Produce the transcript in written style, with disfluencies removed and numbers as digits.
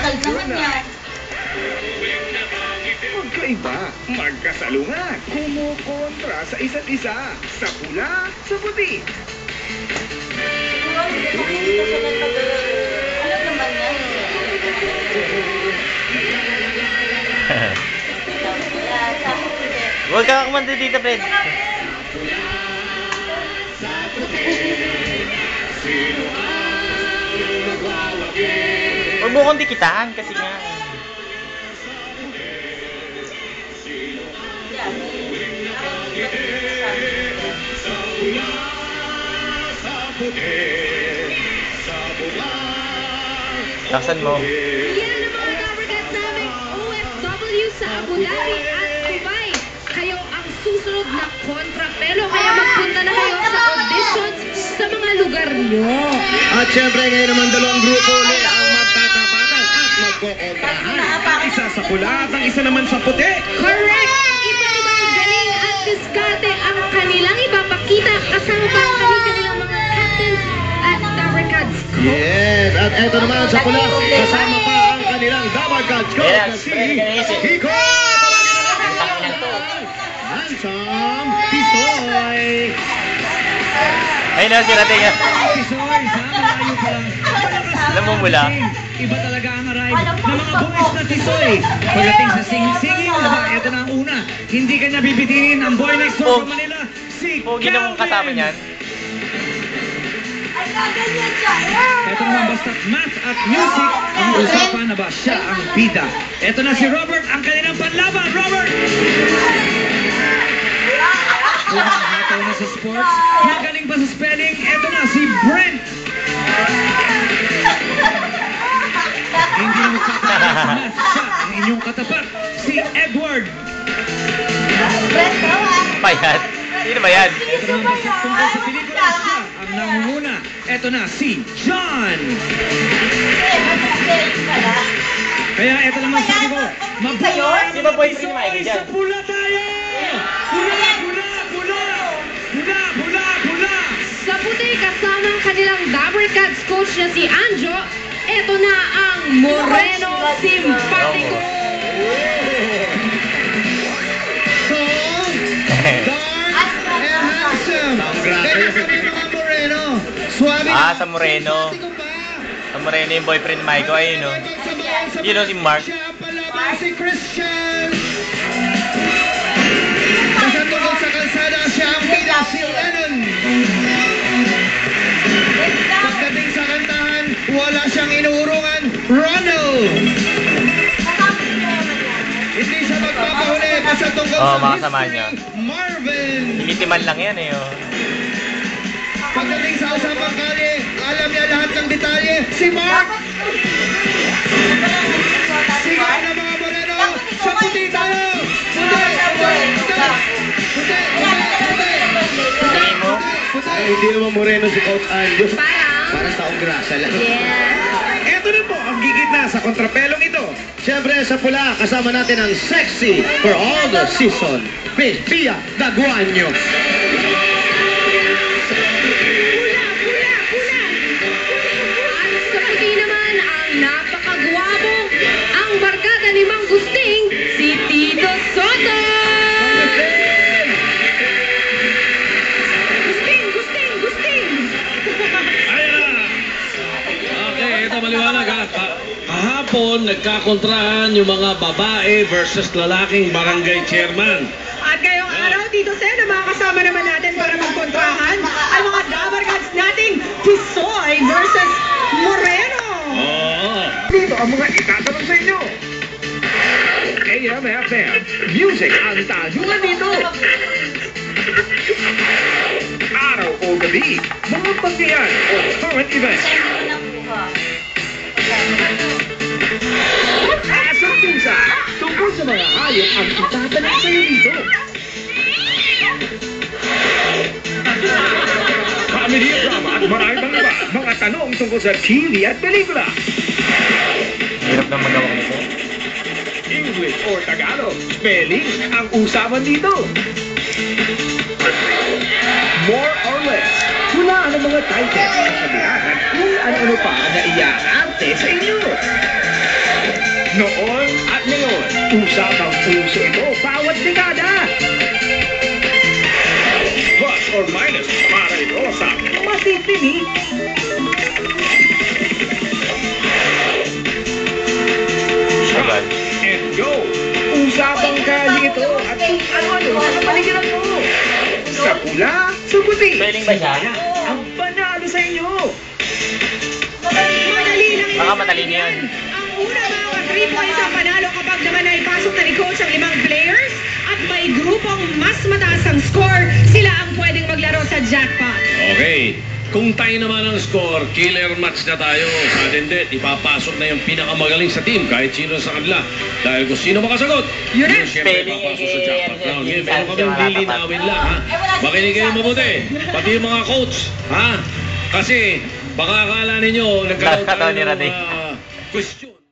Tagal naman yan. Magkaiba, magkasalungan, kumukontra sa isa't isa, sa pula, sa puti. Siguro hindi makikita siya ng tagal. Alam naman yan. Huwag ka kumanda dito, Fred. Huwag mo kong dikitaan kasi nga. Laksan mo. Yan ang mga kabarkas namin OFW sa Abu Dhabi at Dubai. Kayo ang susunod na kontrapelo. Kaya magpunta na kayo sa auditions sa mga lugar nyo. At syempre ngayon naman dalawang grupo ulit ang magtatapatan at magkokontrahan. Ang isa sa pula at ang isa naman sa puti. Correct! Iba-ibang galing at diskarte ang kanilang ipapakita kasama pa ang kanilang mga captains at Dabarkads coach. Yes, at eto naman sa pula, kasama pa ang kanilang Dabarkads coach na si Hiko! Handsome Tisoy! Ayun na, sirating nga. Tisoy, sa malayo pa lang. Alam mo mula. Iba talaga ang arrive ng mga boys na Tisoy. Pagdating sa singing-singing, eto na ang una. Hindi ka niya bibitinin ang boy next door from Manila, si Pogi na mong kasama niyan. Ay, kaganyan siya. Ito naman basta't math at music, ang usapan na ba siya ang bida. Ito na si Robert, ang kanilang panlaban. Robert! Hataw na sa sports, magaling pa sa spelling. Ito na si Brent. Hindi na magkakaroon sa math siya, ang inyong katapat, si Edward. Bayad. Sino ba yan? Ito naman basta tungkol sa pelikula siya, ang nangunguna. Ito na si John. Kaya ito naman sabi ko, mabuhay Di ba boyfriend ni Michael dyan? sa pula tayo! Pula, pula, pula! Pula, pula, pula! Sa puti kasama ang kanilang Dabarkads coach na si Anjo, eto na ang Moreno Simpatico. Dark and handsome! Kaya kami mga Moreno, suwabe Ah, sa Moreno. Sa Moreno yung boyfriend ni Michael. Ayun, no? Yun, no, si Mark. Siya palaban si Christian! Kasatungkol sa kalsada, siya ang bida, si Lennon! Pagdating sa kantahan, wala siyang inuurungan, Ronald! Hindi siya magpapahuli basta tungkol sa mga kasama niya. Marvin! Litiman lang yan, eh. Oh. Pagdating sa usapang kalye, alam niya lahat ng detalye, si Mark! Sigaw na mga Moreno! Sa puti tayo! Puti! Tingin mo? Ay, hindi naman Moreno si Coach Anjo. Parang, Parang taong grasa lang. yeah. Eto na po ang gigitna sa kontrapelong ito. Siyempre sa pula, kasama natin ang sexy for all the season, Miss Pia Daguanyo. At sa puti naman ang napakagwapo, ang barkada ni Mang Gusting, si Tito Soto! Gusting! Okay, ito maliwanag ha. Kahapon, nagkakontrahan yung mga babae versus lalaking barangay chairman. At ngayong araw, Tito Sen, ang mga kasama naman natin para magkontrahan ay mga Dabarkads nating Tisoy versus Moreno. Oo. Dito ang mga itatanong sa inyo. AM/FM, music ang tanungan dito. Araw o gabi, mga pagkayan o current events. Asang pusa, tungkol sa mga hayop ang itatanong sa iyo dito. Family drama at marami pang iba, mga tanong tungkol sa TV at pelikula. Hirap na magawa ko. English or Tagalog, spelling ang usapan dito. More or less, hulaan ang mga titles, kasabihan at kung ano-ano pa na iaarte sa inyo. Noon at ngayon, usapang puso ito bawat dekada. Plus or minus, Mare Rosa. Matitinig. Agad. And go. Usapang kali ito at kung ano-ano sa kapaligiran mo. Sa pula, sa puti. Pwedeng ba siya? Ang panalo sa inyo. Madali lang Baka matalino yan. Ang una mga 3 points ang panalo kapag naman ay pasok na ni coach ang 5 players at may grupong mas mataas ang score, sila ang pwedeng maglaro sa jackpot. Okay. Kung tayo naman ang score, killer match na tayo. Sa hindi, ipapasok na yung pinakamagaling sa team kahit sino sa kanila. Dahil kung sino makasagot, Yun na. siyempre Spelling, papasok sa jackpot round. Ngayon, meron Sancho kaming malatapat. lilinawin lang, ha? Makinig kayo mabuti. Pati yung mga coach, ha? Kasi, baka akala ninyo, nagkaroon Last ka tayo daw ni ng Rade. mga question.